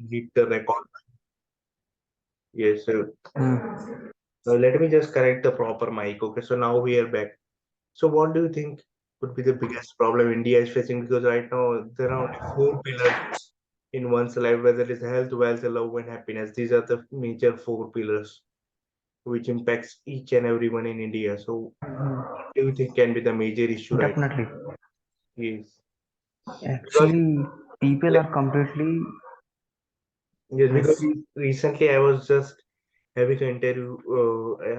hit the record. Yes, Mm. let me just correct the proper mic. Okay, so now we are back. So, what do you think would be the biggest problem India is facing? Because right now there are only four pillars in one's life, whether it is health, wealth, love, and happiness. These are the major four pillars which impacts each and everyone in India. So, Mm. do you think can be the major issue right Definitely. now? Yes, because Actually, people like, are completely yes, because yes. recently I was just having an interview.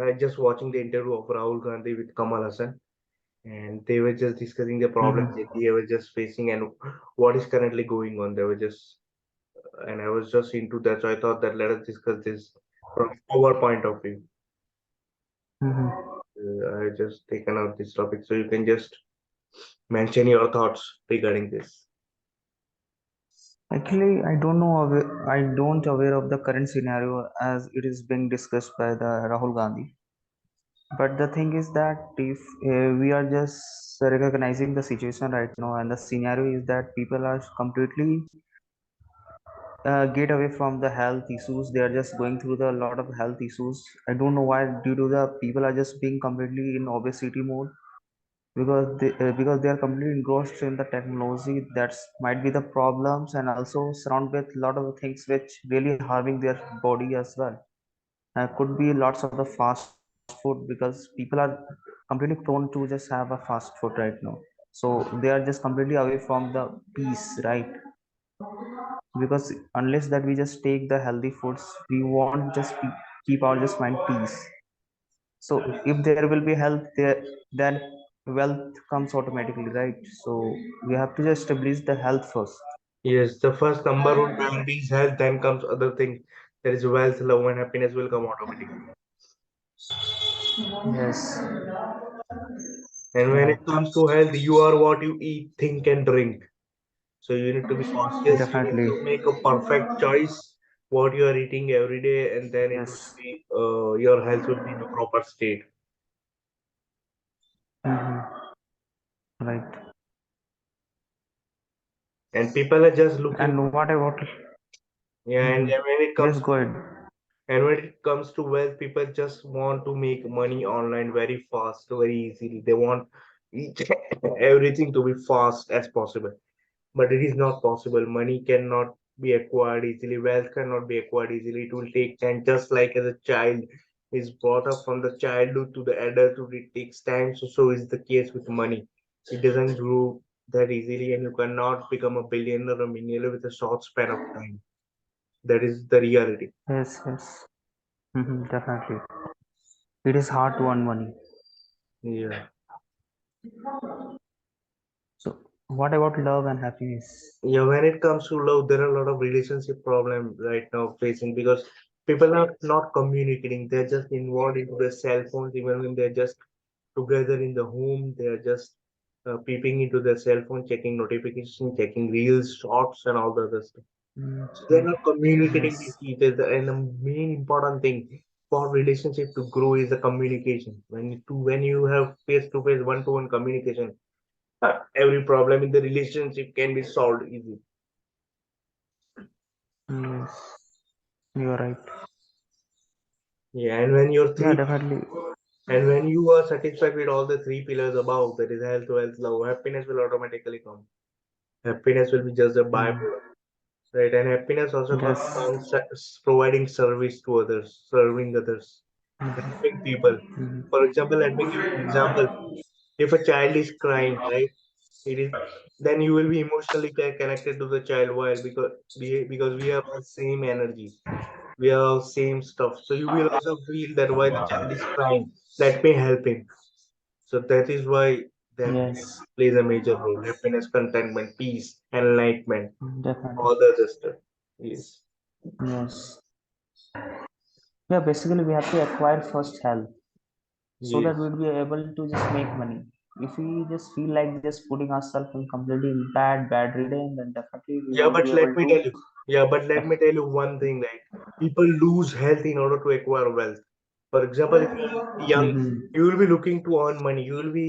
I just watching the interview of Rahul Gandhi with Kamal Hassan, and they were just discussing the problems Mm-hmm. India was just facing and what is currently going on. They were just, and I was just into that, so I thought that let us discuss this from our point of view. Mm-hmm. I just taken out this topic, so you can just mention your thoughts regarding this. Actually, I don't know. I don't aware of the current scenario as it is being discussed by the Rahul Gandhi. But the thing is that if we are just recognizing the situation right now, and the scenario is that people are completely get away from the health issues. They are just going through the lot of health issues. I don't know why. Due to the people are just being completely in obesity mode because they are completely engrossed in the technology. That's might be the problems, and also surrounded with a lot of things which really harming their body as well. Could be lots of the fast food because people are completely prone to just have a fast food right now. So they are just completely away from the peace, right? Because unless that we just take the healthy foods, we won't just keep our just mind peace. So if there will be health there, then wealth comes automatically, right? So we have to just establish the health first. Yes, the first number one priority is health, then comes other things. There is wealth, love, and happiness will come automatically. Yes. And when Right. it comes to health, you are what you eat, think, and drink. So you need to be conscious. You need Definitely. to make a perfect choice what you are eating every day, and then it will Yes. be your health will be in a proper state. Hmm. Right. And people are just looking. And what about? Yeah, and Hmm. then when it Yes, comes go ahead. to wealth, people just want to make money online very fast, very easily. They want each everything to be fast as possible. But it is not possible. Money cannot be acquired easily. Wealth cannot be acquired easily. It will take time. Just like as a child is brought up from the childhood to the adulthood, it takes time. So is the case with money. It doesn't grow that easily, and you cannot become a billionaire or millionaire with a short span of time. That is the reality. Yes, yes. Hmm. Definitely. It is hard to earn money. Yeah. So what about love and happiness? Yeah, when it comes to love, there are a lot of relationship problems right now facing because people are not communicating. They're just involved into their cell phones, even when they're just together in the home. They're just peeping into their cell phone, checking notifications, checking reels, shorts, and all the other stuff. So they're Mhm. not communicating with Yes. each other. And the main important thing for relationship to grow is the communication. When you have face to face, one to one communication, every problem in the relationship can be solved easily. Yes. You're right. Yeah, and when you're Yeah, three, definitely. and when you are satisfied with all the three pillars above, that is health, wealth, love, happiness will automatically come. Happiness will be just a Mm. byproduct, right? And happiness also comes Yes. from providing service to others, serving others, helping people. Mhm. For example, let me give you an example. If a child is crying, right? It is then you will be emotionally connected to the child. Why? Because we are all same energy, we are all same stuff. So you will also feel that why the child is crying, let me help him. So that is why the Yes. happiness plays a major role. Happiness, contentment, peace, enlightenment, Definitely. all the other stuff. Yes. Yes. Yeah, basically we have to acquire first health so that Yes. we'll be able to just make money. If we just feel like just putting ourselves in completely in bad reading, then definitely we Yeah, won't but be let able me to. tell you. Yeah, but let me tell you one thing, right? People lose health in order to acquire wealth. For example, if you are young, Mm-hmm. you will be looking to earn money. You will be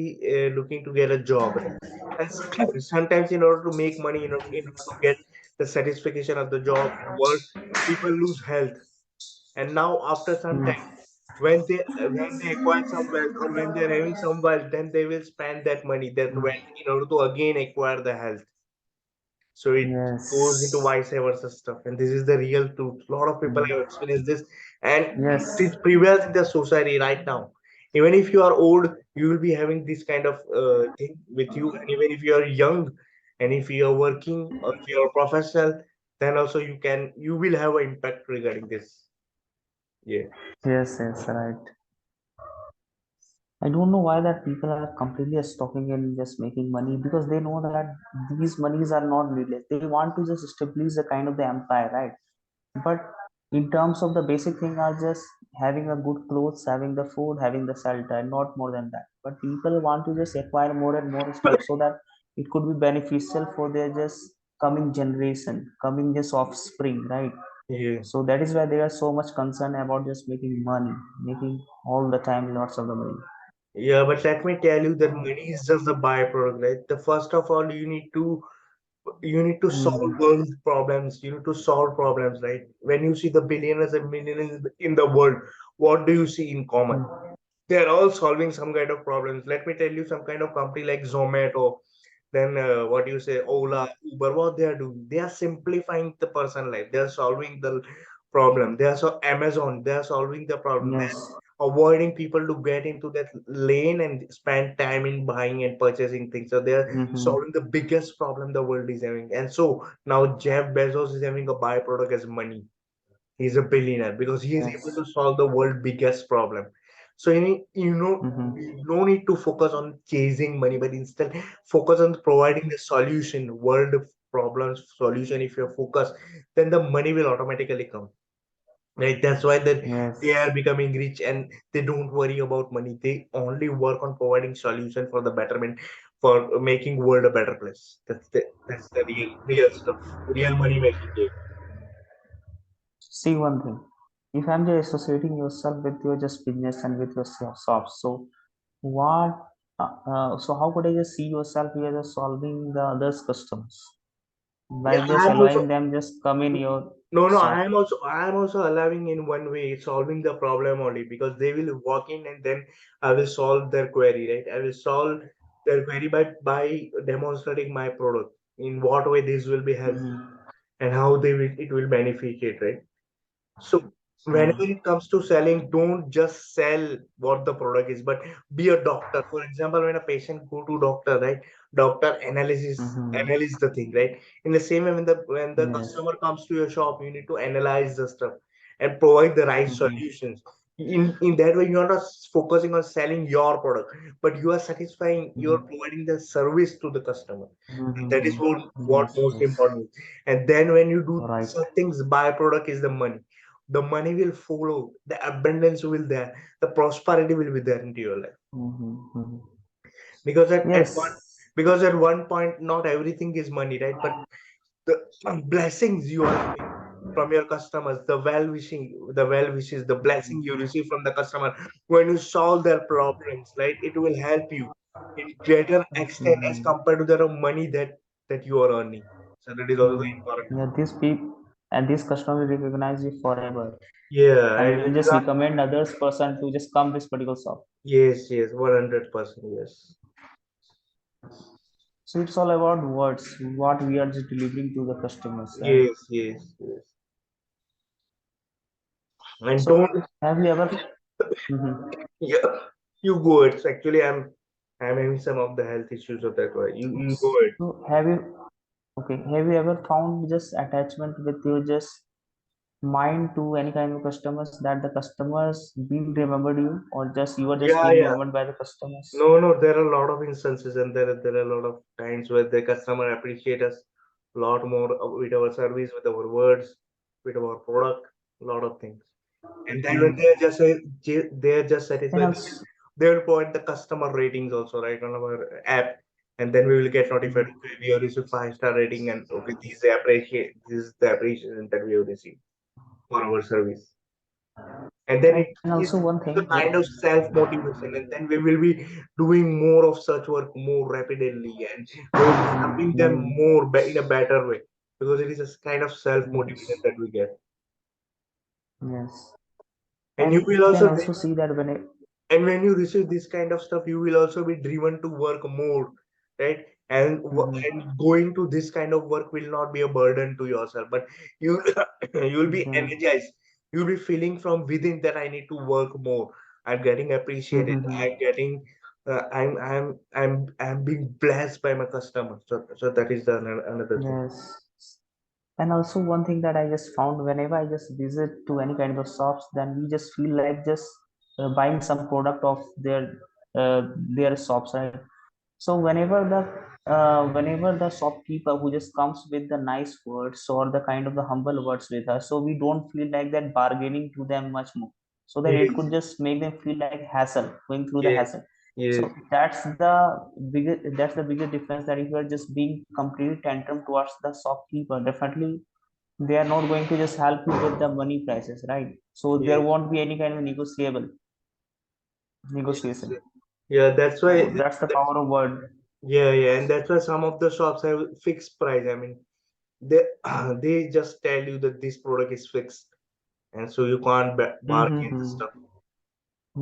looking to get a job, right? And sometimes in order to make money, in order to get the satisfaction of the job and work, people lose health. And now after some mm, time, when they acquire some wealth or when they're having some wealth, then they will spend that money, that mm. wealth, in order to again acquire the health. So it goes into Yes, vice versa stuff, and this is the real truth. A lot of people mm, have experienced this, and it yes, prevails in the society right now. Even if you are old, you will be having this kind of thing with you, and even if you are young, and if you are working or if you are professional, then also you will have an impact regarding this. Yeah. yes, right. I don't know why that people are completely stalking and just making money because they know that these monies are not needless. They want to just establish a kind of the empire, right? But in terms of the basic thing are just having a good clothes, having the food, having the shelter, and not more than that. But people want to just acquire more and more stuff so that it could be beneficial for their just coming generation, coming just offspring, right? Yeah. So that is why they are so much concerned about just making money, making all the time lots of the money. Yeah, but let me tell you that money is just a byproduct, right? The first of all, you need to solve Mhm. world problems. You need to solve problems, right? When you see the billionaires and millionaires in the world, what do you see in common? Mhm. They're all solving some kind of problems. Let me tell you, some kind of company like Zomato, then what you say, Ola, Uber, what they are doing, they are simplifying the person life. They are solving the problem. They are so Amazon, they are solving the problem. They Yes. are avoiding people to get into that lane and spend time in buying and purchasing things. So they are Mm-hmm. solving the biggest problem the world is having. And so now Jeff Bezos is having a byproduct as money. He's a billionaire because he is able Yes. to solve the world biggest problem. So you Mm-hmm. no need to focus on chasing money, but instead focus on providing the solution, world problems solution. If you're focused, then the money will automatically come. Right? That's why they Yes. are becoming rich and they don't worry about money. They only work on providing solution for the betterment, for making world a better place. That's the real stuff, real money making game. See one thing. If I'm just associating yourself with your just business and with your shop, so what? So how could I just see yourself here just solving the others' customers by Yeah, just I'm also allowing them just come in your no, shop? I am also allowing in one way, solving the problem only, because they will walk in and then I will solve their query, right? I will solve their query by demonstrating my product, in what way this will be helpful Mm-hmm. and how it will benefit it, right? So whenever Mm-hmm. it comes to selling, don't just sell what the product is, but be a doctor. For example, when a patient go to doctor, right? Doctor Mm-hmm. analyze the thing, right? In the same way, when the Yes. customer comes to your shop, you need to analyze the stuff and provide the right Mm-hmm. solutions. In that way, you are not focusing on selling your product, but you are satisfying, you are Mm-hmm. providing the service to the customer. And that is what Yes. most Yes. important. And then when you do Right. such things, byproduct is the money. The money will follow, the abundance will there, the prosperity will be there into your life. Mm-hmm. Mm-hmm. Because at one Yes. because at one point, not everything is money, right? But the blessings you are having from your customers, the well wishes, the blessing you receive from the customer when you solve their problems, right? It will help you in greater extent as Mm-hmm. compared to the money that you are earning. So that is also Mm. important. Yeah, these people and this customer will recognize you forever Yeah, and and will just recommend others person to just come this particular shop. yes, 100%, yes. So it's all about words, what we are just delivering to the customers, right? Yes. And don't, So have you ever? Mhm. yeah, you go. It's actually I'm having some of the health issues of that way. You go it. So have you? Okay, have you ever found just attachment with your just mind to any kind of customers that the customers being remembered you or just you are just being Yeah. remembered by the customers? No. There are a lot of instances, and there are a lot of times where the customer appreciate us a lot more with our service, with our words, with our product, a lot of things. And then when Mm. they're just And satisfied, also, they will provide the customer ratings also, right, on our app, and then we will get notified. Mhm. Okay, we have received 5-star rating, and okay, this is the appreciation that we have received for our service. And then and it also one is a thing, kind of self motivation, and then we will be doing more of such work more rapidly, and we will be Mhm. serving them Mhm. more in a better way. because it is a kind of self motivation Yes. that we get. Yes. And you And will we can also also see that when it. and when you receive this kind of stuff, you will also be driven to work more, right? And Mhm. and going to this kind of work will not be a burden to yourself, but you you will be Yeah. energized. You'll be feeling from within that I need to work more. I'm getting appreciated. Mhm. I'm getting I'm being blessed by my customers. So that is the another thing. Yes. And also one thing that I just found whenever I just visit to any kind of shops, then we just feel like just buying some product of their shops, right? So whenever the shopkeeper who just comes with the nice words or the kind of the humble words with us, so we don't feel like that bargaining to them much more. So that it Yes, could just make them feel like hassle, going through the yes, hassle. yes, So that's the biggest difference, that if you are just being completely tantrum towards the shopkeeper, definitely they are not going to just help you with the money prices, right? So there yes, won't be any kind of yes. negotiation. Yeah, that's why. So that's the power of word. Yeah, yeah, and that's why some of the shops have fixed price. I mean, they they just tell you that this product is fixed, and so you can't bargain the Mm-hmm. stuff.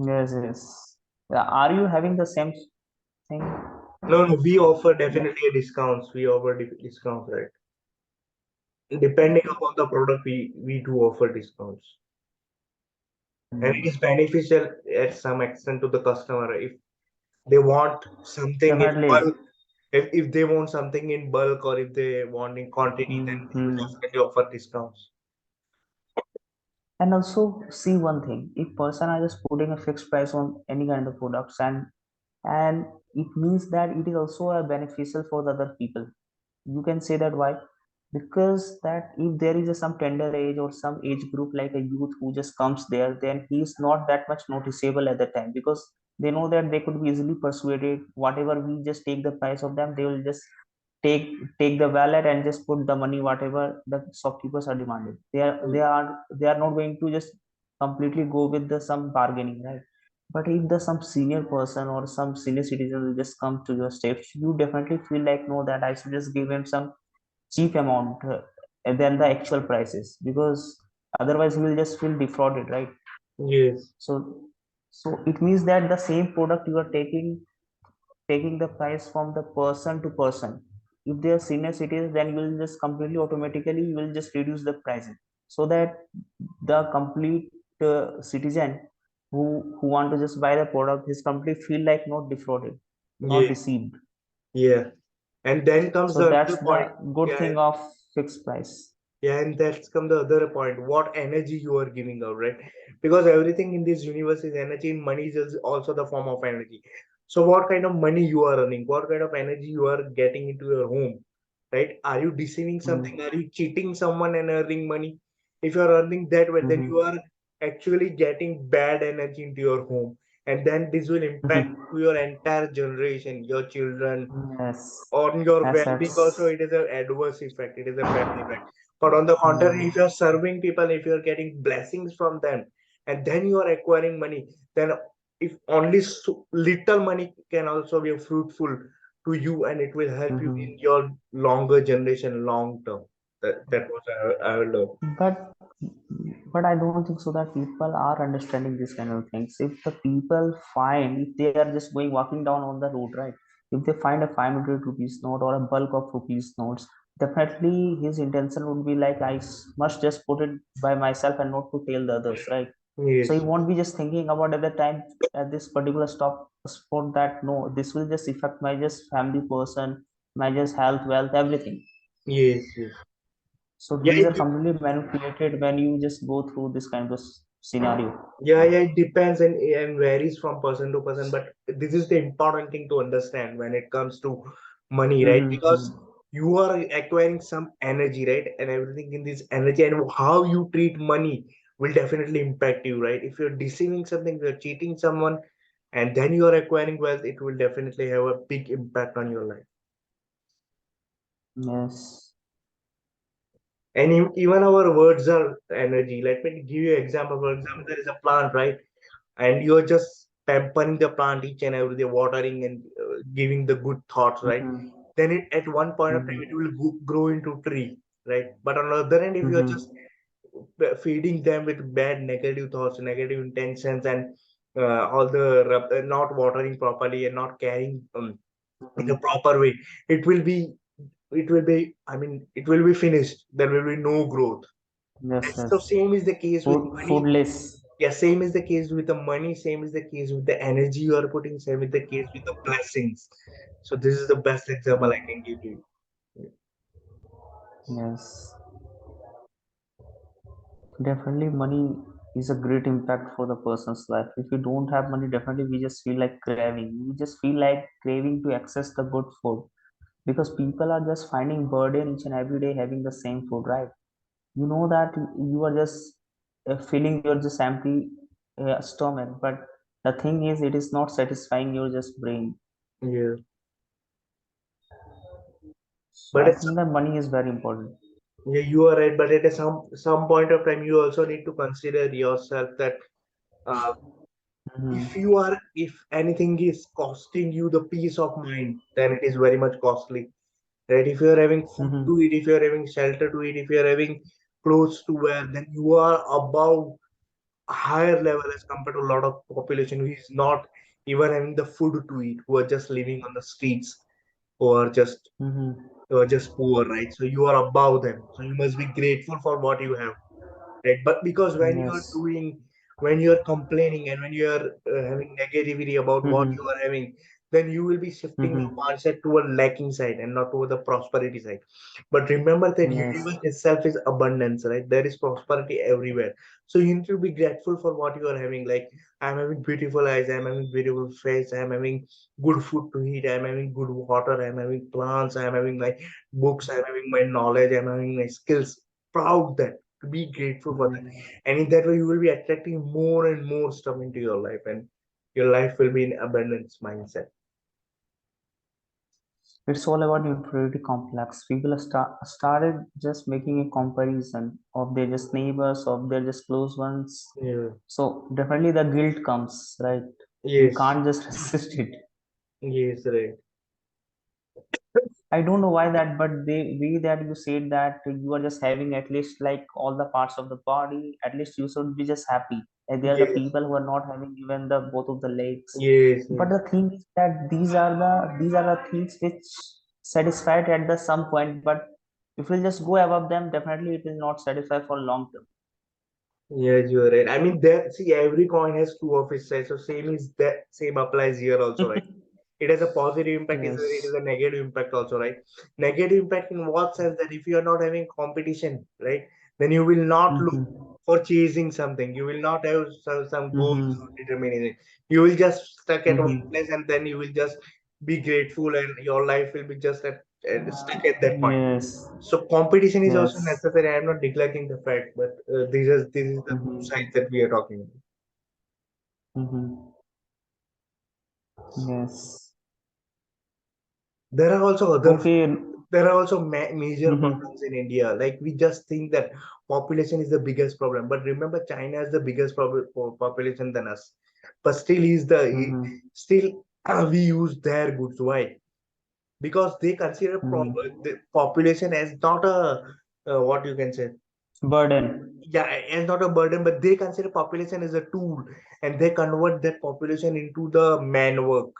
Yes, yes. Yeah, are you having the same thing? No, no, we offer Yeah. definitely a discounts. We offer discounts, right? Depending upon the product, we do offer discounts, and it Mm. is beneficial at some extent to the customer if they want something in Definitely. bulk. If they want something in bulk or if they want in quantity, then we will Mm-hmm. definitely offer discounts. And also see one thing, if person are just putting a fixed price on any kind of products, and it means that it is also a beneficial for the other people. You can say that why, because that if there is a some tender age or some age group like a youth who just comes there, then he is not that much noticeable at that time, because they know that they could be easily persuaded. Whatever we just take the price of them, they will just take take the wallet and just put the money whatever the shopkeepers are demanding. They are not going to just completely go with the some bargaining, right? But if the some senior person or some senior citizen will just come to your steps, you definitely feel like no, that I should just give him some cheap amount than the actual prices, because otherwise he will just feel defrauded, right? Yes, So so it means that the same product you are taking the price from the person to person. If they are senior citizens, then you will just completely automatically you will just reduce the prices, so that the complete citizen who want to just buy the product, his complete feel like not defrauded, not yes, deceived. yeah. And then comes So the that's another point. the good Yeah, thing of fixed price. yeah, and that's come the other point. What energy you are giving out, right? Because everything in this universe is energy, and money is also the form of energy. So, what kind of money you are earning? What kind of energy you are getting into your home, right? Are you deceiving something? Mm-hmm. Are you cheating someone and earning money? If you are earning that way, then you are actually getting bad energy into your home, and then this will impact Mm-hmm. to your entire generation, your children, Yes, on your well-being also. assets. It is an adverse effect, it is a bad effect. But on the contrary, if Mm. you're serving people, if you're getting blessings from them, and then you are acquiring money, then if only little money can also be fruitful to you, and it will help you in Mm-hmm. your longer generation, long term. That was I love. But but I don't think so that people are understanding these kind of things. If the people find, if they are just going walking down on the road, right? If they find a 500 rupees note or a bulk of rupees notes, definitely his intention would be like, must just put it by myself and not to tell the others, right? So he Yes, won't be just thinking about at the time at this particular stop spot that no, this will just affect my just family person, my just health, wealth, everything. yes, yes. So Yeah, these are completely manipulated when you just go through this kind of scenario. yeah, yeah, it depends and varies from person to person. But this is the important thing to understand when it comes to money, right? Mm-hmm. Because you are acquiring some energy, right? And everything in this energy and how you treat money will definitely impact you, right? If you're deceiving something, if you're cheating someone, and then you are acquiring wealth, it will definitely have a big impact on your life. Yes. And even our words are energy. Let me give you an example. For example, there is a plant, right? And you're just pampering the plant each and every day, watering and giving the good thoughts, right? Mm-hmm. Then at one point of time, it Mm-hmm. will grow into tree. right? But on the other hand, if you're just Mm-hmm. feeding them with bad negative thoughts, negative intentions, and all the not watering properly and not caring in a Mm-hmm. proper way, it will be I mean, it will be finished. There will be no growth. And Yes, so yes. same is the case with Food, money. foodless. Yeah, same is the case with the money, same is the case with the energy you are putting, same is the case with the blessings. So this is the best example I can give you. Yes. Definitely, money is a great impact for the person's life. If you don't have money, definitely we just feel like craving. We just feel like craving to access the good food because people are just finding burden each and every day having the same food, right? You know that you are just feeling your just empty stomach, but the thing is, it is not satisfying your just brain. Yeah, So but I it's think that money is very important. yeah, you are right. But at some point of time, you also need to consider yourself that uh, if anything is costing you the peace of mind, then it is very much costly, right? If you are having food to Mm-hmm. eat, if you are having shelter to eat, if you are having clothes to wear, then you are above a higher level as compared to a lot of population who is not even having the food to eat, who are just living on the streets, who are just Mm-hmm. poor, right? So you are above them. So you must be grateful for what you have, right? But because Yes. when you're complaining and when you're having negativity about what you Mm-hmm. are having, then you will be shifting your Mm-hmm. mindset toward lacking side and not toward the prosperity side. But remember that Yes. universe itself is abundance, right? There is prosperity everywhere. So you need to be grateful for what you are having. Like, I'm having beautiful eyes, I'm having beautiful face, I'm having good food to eat, I'm having good water, I'm having plants, I'm having my books, I'm having my knowledge, I'm having my skills. Proud that, to be grateful for that. Mm-hmm. And in that way, you will be attracting more and more stuff into your life, and your life will be in abundance mindset. It's all about inferiority complex. People started just making a comparison of their just neighbors, of their just close ones. Yeah. So definitely the guilt comes, right? We Yes. can't just resist it. Yes, right. I don't know why that, but the way that you said that you are just having at least like all the parts of the body, at least you should be just happy. And there are the Yes. people who are not having even the both of the legs. Yes. But Yes. the thing is that these are the things which satisfied at the some point. But if we just go above them, definitely it will not satisfy for long term. Yes, you are right. I mean, that see, every coin has two of its sides. So same applies here also, right? It has a positive impact, it is Yes. a negative impact also, right? Negative impact in what sense? That if you are not having competition, right, then you will not look Mm-hmm. for chasing something. You will not have some goals or Mm-hmm. determining. You will just stuck at one place, Mm-hmm. and then you will just be grateful, and your life will be just stuck at that point. Yes. So competition is also Yes. necessary. I am not neglecting the fact, but this is the two Mm-hmm. sides that we are talking about. Mm-hmm. Yes. There are also Okay. there are also major Mm-hmm. problems in India. Like, we just think that population is the biggest problem, but remember, China is the biggest problem for population than us. But Mm-hmm. still we use their goods. Why? Because they consider Mm-hmm. the population as not a what you can say, Burden. yeah, as not a burden, but they consider population as a tool, and they convert that population into the man work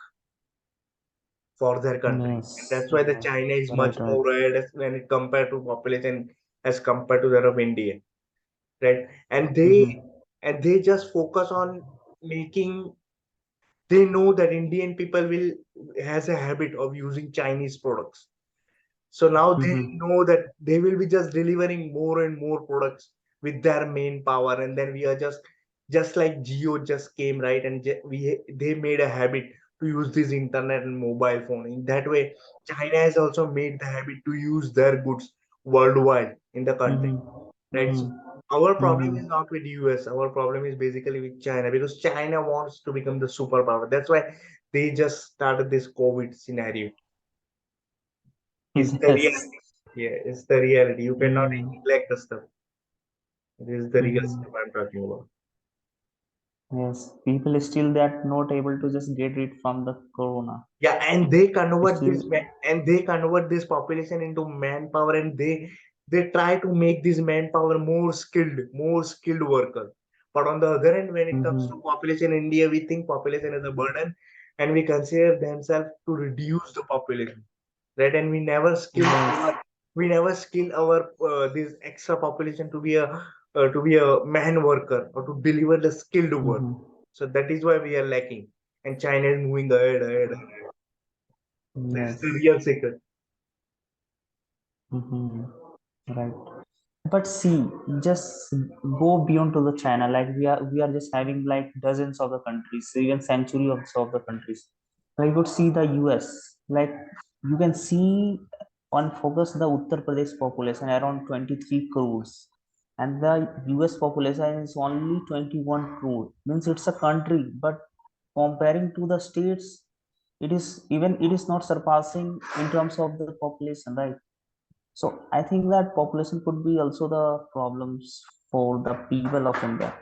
for their country. And Yes. that's why the China is much Right, right. more ahead when it compared to population as compared to that of India, right? And Mm-hmm. they just focus on making. They know that Indian people will has a habit of using Chinese products. So now they Mm-hmm. know that they will be just delivering more and more products with their main power, and then we are just like Geo just came, right, and they made a habit to use this internet and mobile phone. In that way, China has also made the habit to use their goods worldwide in the country, Mm-hmm. right? So Mm-hmm. our problem is Mm-hmm. not with US. Our problem is basically with China, because China wants to become the superpower. That's why they just started this COVID scenario. It's the Yes. reality. Yeah, it's the reality. You cannot Mm-hmm. neglect the stuff. This is the real Mm-hmm. stuff I'm talking about. Yes. People still that not able to just get rid from the corona. Yeah, Still. and they convert this population into manpower, and They try to make this manpower more skilled worker. But on the other hand, when it comes to Mm-hmm. population in India, we think population is a burden, and we consider themselves to reduce the population, right? And Yes. we never skill our this extra population to be a man worker or to deliver the skilled work. Mm-hmm. So that is why we are lacking, and China is moving ahead, ahead, ahead. That is Yes. the real secret. Mm-hmm. Right. But see, just go beyond to the China. Like we are just having like dozens of the countries, even century of the countries. Like you could see the US. Like you can see on focus the Uttar Pradesh population around 23 crores, and the US population is only 21 crore. Means it's a country, but comparing to the states, it is not surpassing in terms of the population, right? So I think that population could be also the problems for the people of India,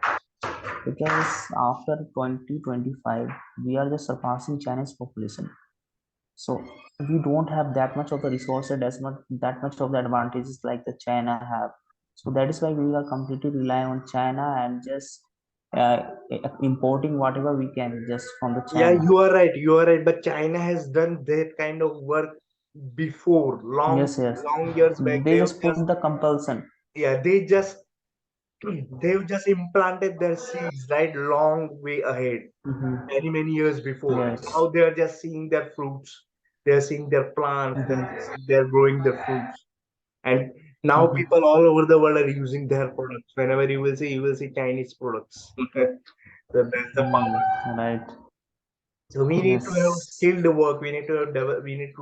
because after 2025 we are just surpassing China's population. So we don't have that much of the resources, as much that much of the advantages like the China have. So that is why we are completely relying on China and just importing whatever we can just from the Yeah, China. you are right. You are right. But China has done that kind of work before, Yes, yes. long years back. They just put the compulsion. Yeah, they've just implanted their seeds right long way ahead, Hmm. many years before. And Yes. now they are just seeing their fruits. They're seeing their plants. Hmm. They're growing their fruits. And now Hmm. people all over the world are using their products. Whenever you will see Chinese products. So that's the power. Right. So we need to have Yes. skilled work. We need to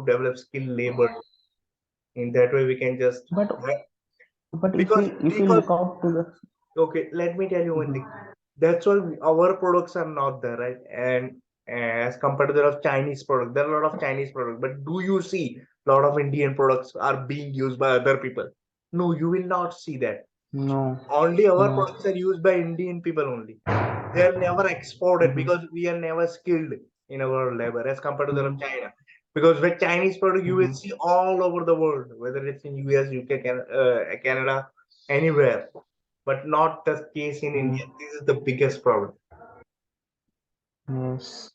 develop skilled labor. In that way, we can just But if we because look out to the. okay, let me tell you one thing. Mhm. That's why our products are not there, right? And as compared to the lot of Chinese products, there are a lot of Chinese products. But do you see a lot of Indian products are being used by other people? No, you will not see that. No. Only our No. products are used by Indian people only. They are never exported Hmm. because we are never skilled in our labor as compared to that of Hmm. China. Because with Chinese product, you will Hmm. see all over the world, whether it's in US, UK, Canada, anywhere, but not the case in India. Hmm. This is the biggest problem. Yes.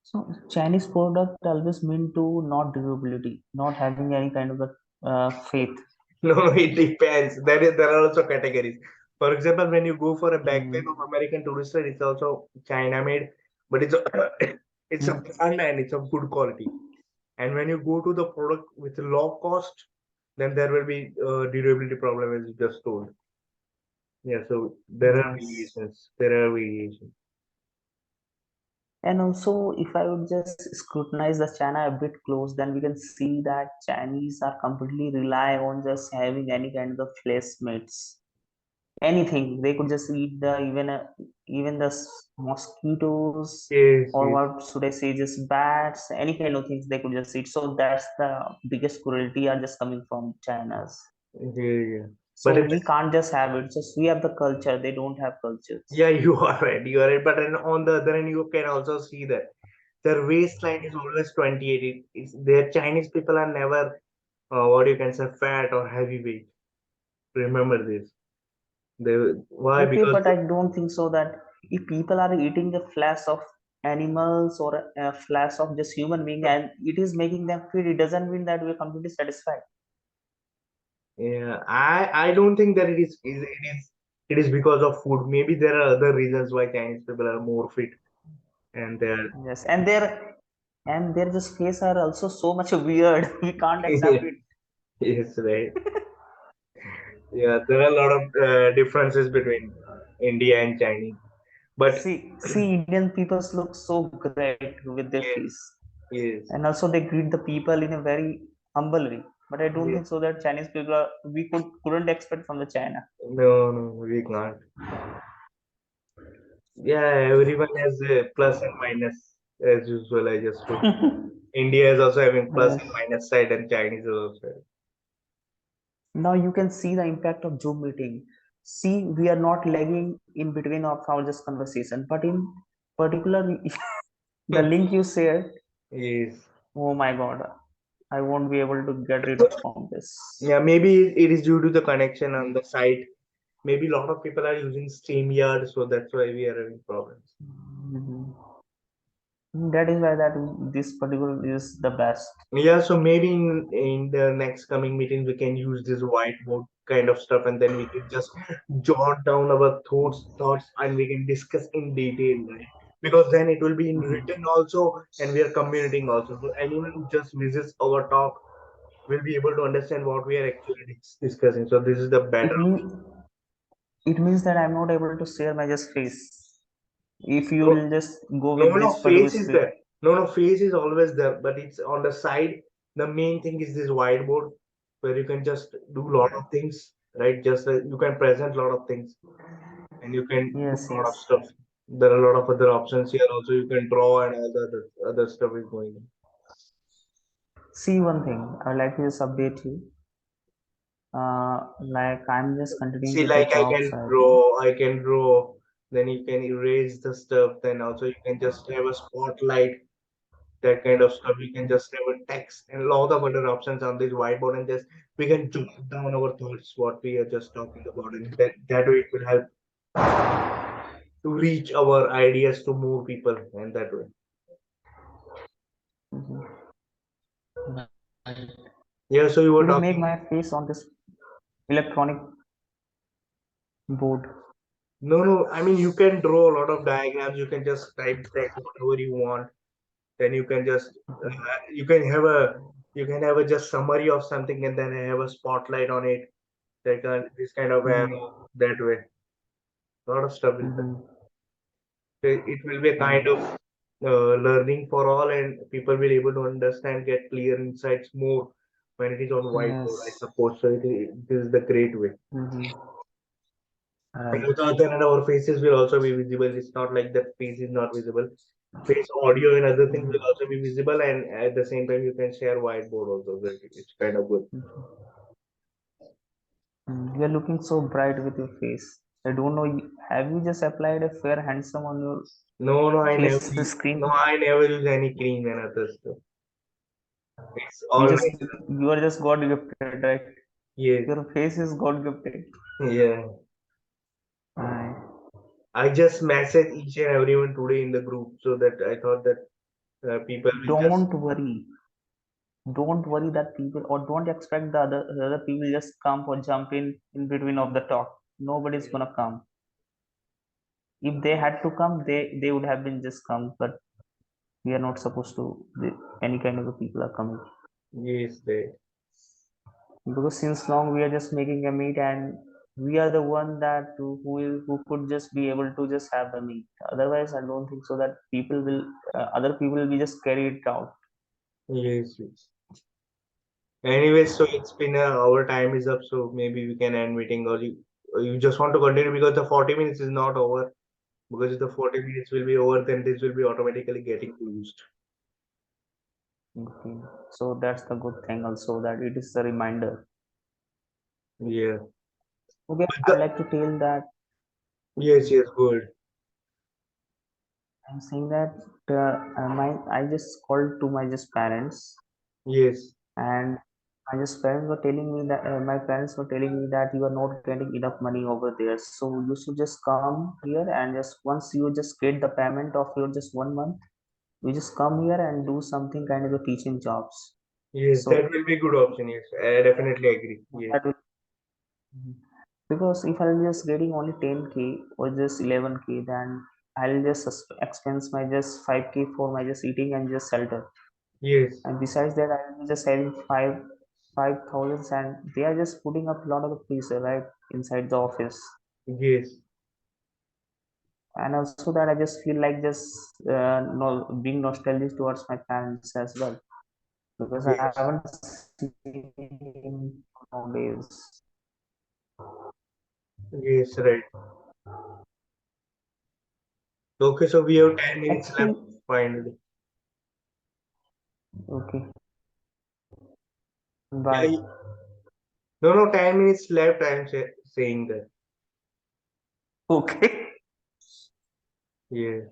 So Chinese product always mean to not durability, not having any kind of the faith. No, no, it depends. There are also categories. For example, when you go for a backpack Mm. of American Tourister, it's also China made, but it's a it's a Mm. brand and it's of good quality. And when you go to the product with low cost, then there will be durability problem as you just told. Yeah, so there are Yes. variations. There are variations. And also, if I would just scrutinize the China a bit close, then we can see that Chinese are completely rely on just having any kind of flesh meats. Anything they could just eat the even the mosquitoes, Yes, or yes, what should I say, just bats, any kind of things they could just eat. So that's the biggest cruelty are just coming from China's. yeah, yeah. But So it, we can't just have it, just we have the culture, they don't have cultures. yeah, you are right. You are right. But then on the other hand, you can also see that their waistline is always 28. Their Chinese people are never, what you can say, fat or heavyweight. Remember this. They why? Okay, Because but I don't think so that if people are eating the flesh of animals or a flesh of just human being and it is making them feel, it doesn't mean that we're completely satisfied. yeah, I don't think that it is because of food. Maybe there are other reasons why Chinese people are more fit and they're Yes, and their just face are also so much weird. We can't accept yes, it. yes, right. Yeah, there are a lot of differences between India and Chinese. But See, Indian people look so great with their face, yes, yes, and also they greet the people in a very humble way. But I don't yes. think so that Chinese people are, we couldn't expect from the China. No, no, we can't. Yeah, everyone has a plus and minus as usual. I just told. India is also having plus Yes. and minus side, and Chinese is also. Now you can see the impact of Zoom meeting. See, we are not lagging in between of our just conversation, but in particular, the link you shared, Yes. oh my God, I won't be able to get rid of from this. Yeah, maybe it is due to the connection on the site. Maybe a lot of people are using StreamYard, so that's why we are having problems. Mhm. That is why that this particular is the best. Yeah, so maybe in the next coming meeting we can use this whiteboard kind of stuff, and then we can just jot down our thoughts, and we can discuss in detail, right? Because then it will be in written Mhm. also, and we are communicating also. So anyone who just visits our talk will be able to understand what we are actually discussing. So this is the better It option. means it means that I'm not able to share my just face. If you No, will just go no, with no, this particular face is script. there. No, no, face is always there, but it's on the side. The main thing is this whiteboard where you can just do a lot of things, right? Just you can present a lot of things and you can do Yes, a lot of yes. stuff. There are a lot of other options here. Also, you can draw and all the other stuff is going on. See one thing, I would like to just update you. Like I'm just continuing See, with the like jobs right now. I can draw, then you can erase the stuff, then also you can just have a spotlight, that kind of stuff. We can just have a text and a lot of other options on this whiteboard, and just we can jot down our thoughts, what we are just talking about, and that way it will help to reach our ideas to more people, and that way. Mhm. Right. Yeah, so you You were can make talking. my face on this electronic board. No, no, I mean you can draw a lot of diagrams. You can just type text whatever you want. Then you can just you can have a just summary of something, and then have a spotlight on it. That kind this kind of Mhm. arrow that way. A lot of stuff is there. Mhm. It will be a kind of Right. learning for all, and people will able to understand, get clear insights more when it is on whiteboard, I Yes. suppose. So this is the great way. Mhm. And Right. without that, and our faces will also be visible. It's not like that face is not visible. Face audio and other things will Mhm. also be visible, and at the same time you can share whiteboard also. So it's kind of good. Mhm. You're looking so bright with your face. I don't know. Have you just applied a fair handsome on your No, no, face screen? I never use any cream and other stuff. It's You all just natural. you are just God gifted, right? Yes. Your face is God gifted. Yeah. Right. I just messaged each and everyone today in the group, so that I thought that people will just. Don't worry. Don't worry that people or don't expect the other people just come or jump in between of the talk. Nobody's Yeah. gonna come. If they had to come, they would have been just come. But we are not supposed to. Any kind of the people are coming Yes, they. because since long we are just making a meet and we are the one that who could just be able to just have the meet. Otherwise, I don't think so that people will other people will be just carry it out. Yes, yes. Anyways, so it's been our time is up, so maybe we can end meeting, or you just want to continue because the 40 minutes is not over. Because if the 40 minutes will be over, then this will be automatically getting closed. Okay. So that's the good thing also that it is a reminder. Yeah. Okay, But I would like to tell that yes, yes, good. I'm saying that I just called to my just parents Yes, and my just parents were telling me that my parents were telling me that you are not getting enough money over there, so you should just come here and just once you just get the payment of your just 1 month, you just come here and do something kind of a teaching jobs. yes, that So will be a good option. Yes, I definitely agree. Yes, that will because if I'm just getting only 10K or just 11K, then I'll just expense my just 5K for my just eating and just shelter. yes, And besides that, I'll be just having 5,000, and they are just putting up a lot of pressure right inside the office. yes, And also that I just feel like just no being nostalgic towards my parents as well because I yes, haven't seen him nowadays. yes, right. Okay, so we have 10 minutes left Actually, finally. okay, Yeah, bye. no, no, 10 minutes left. I'm saying that. Okay. Yeah.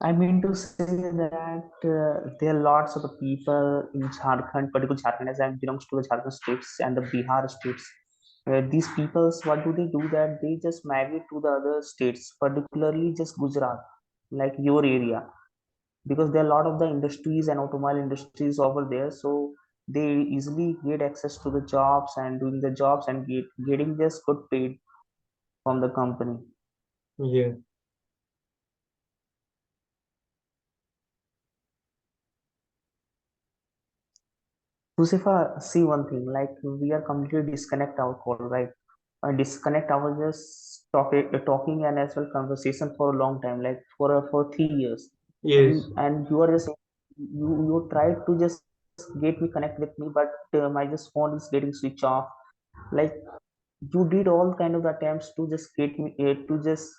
I mean to say that there are lots of the people in Jharkhand, particularly Jharkhand, as I belongs to the Jharkhand states and the Bihar states. These peoples, what do they do? That they just migrate to the other states, particularly just Gujarat, like your area, because there are a lot of the industries and automobile industries over there. So they easily get access to the jobs and doing the jobs and getting just good paid from the company. Yeah. Josefa, see one thing, like we are completely disconnect our call, right? Disconnect our just talking and as well conversation for a long time, like for 3 years, Yes. and you are just you try to just get me connect with me, but my just phone is getting switched off. Like you did all kind of attempts to just get me to just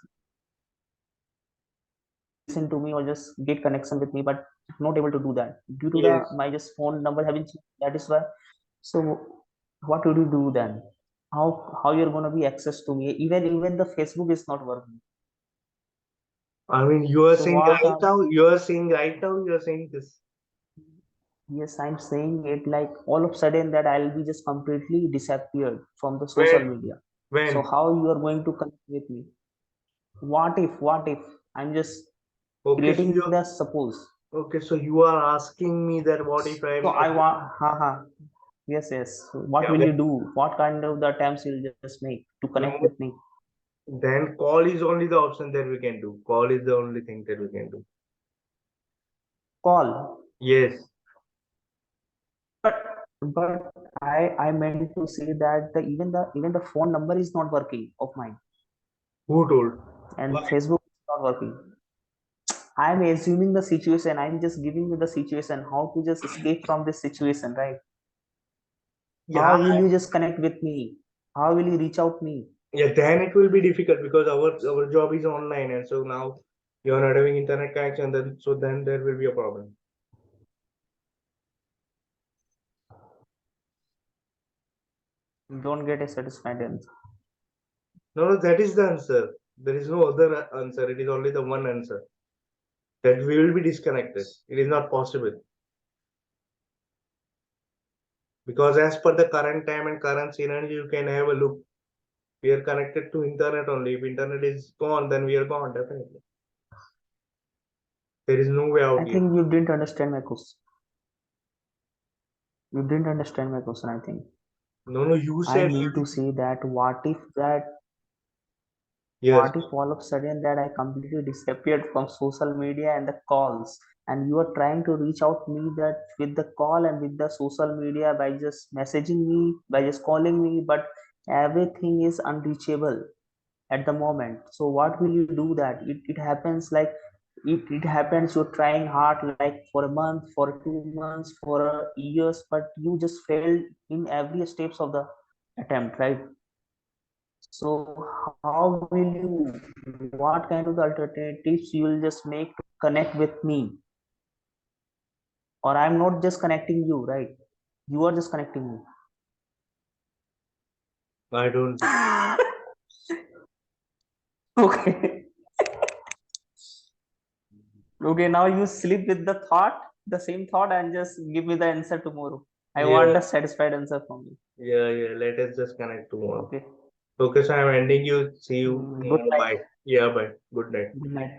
listen to me or just get connection with me, but not able to do that due to the Yes. my just phone number having changed. That is why. So what would you do then? How you're gonna be access to me? Even the Facebook is not working. I mean, you are So saying what? right now, you are saying right now, you are saying this. Yes, I'm saying it like all of a sudden that I'll be just completely disappeared from the social When? media. So When? how you are going to connect with me? What if? What if? I'm just Okay, so creating you the suppose. so you are asking me that what if I So am I not want, haha. Yes, yes. So what yeah, will you do? What kind of the attempts you'll just make to connect no, with me? then call is only the option that we can do. Call is the only thing that we can do. Call. Yes. But I meant to say that even the phone number is not working of mine, Who told? and Why? Facebook is not working. I'm assuming the situation. I'm just giving you the situation. How to just escape from this situation, right? Yeah, How will you just connect with me? How will you reach out me? yeah, then it will be difficult because our job is online and so now you are not having internet connection, then so then there will be a problem. Don't get a satisfied answer. No, no, that is the answer. There is no other answer. It is only the one answer. That we will be disconnected. It is not possible. Because as per the current time and current scenario, you can have a look. We are connected to internet only. If internet is gone, then we are gone, definitely. There is no way I out here. think you didn't understand my question. You didn't understand my question. I think No, no, you I said mean to everything. say that Yes. what if all of a sudden that I completely disappeared from social media and the calls, and you are trying to reach out me that with the call and with the social media by just messaging me, by just calling me, but everything is unreachable at the moment. So what will you do that? It happens like it happens you're trying hard like for a month, for 2 months, for years, but you just failed in every steps of the attempt, right? So how will you, what kind of the alternatives you will just make to connect with me? Or I'm not just connecting you, right? You are just connecting me. I don't think. Okay. Okay, now you sleep with the thought, the same thought, and just give me the answer tomorrow. I want Yeah, a satisfied answer from you. yeah, yeah. Let us just connect tomorrow. Okay. Okay, so I'm ending you. See you Good tomorrow. night. Bye. Yeah, bye. Good night. Good night.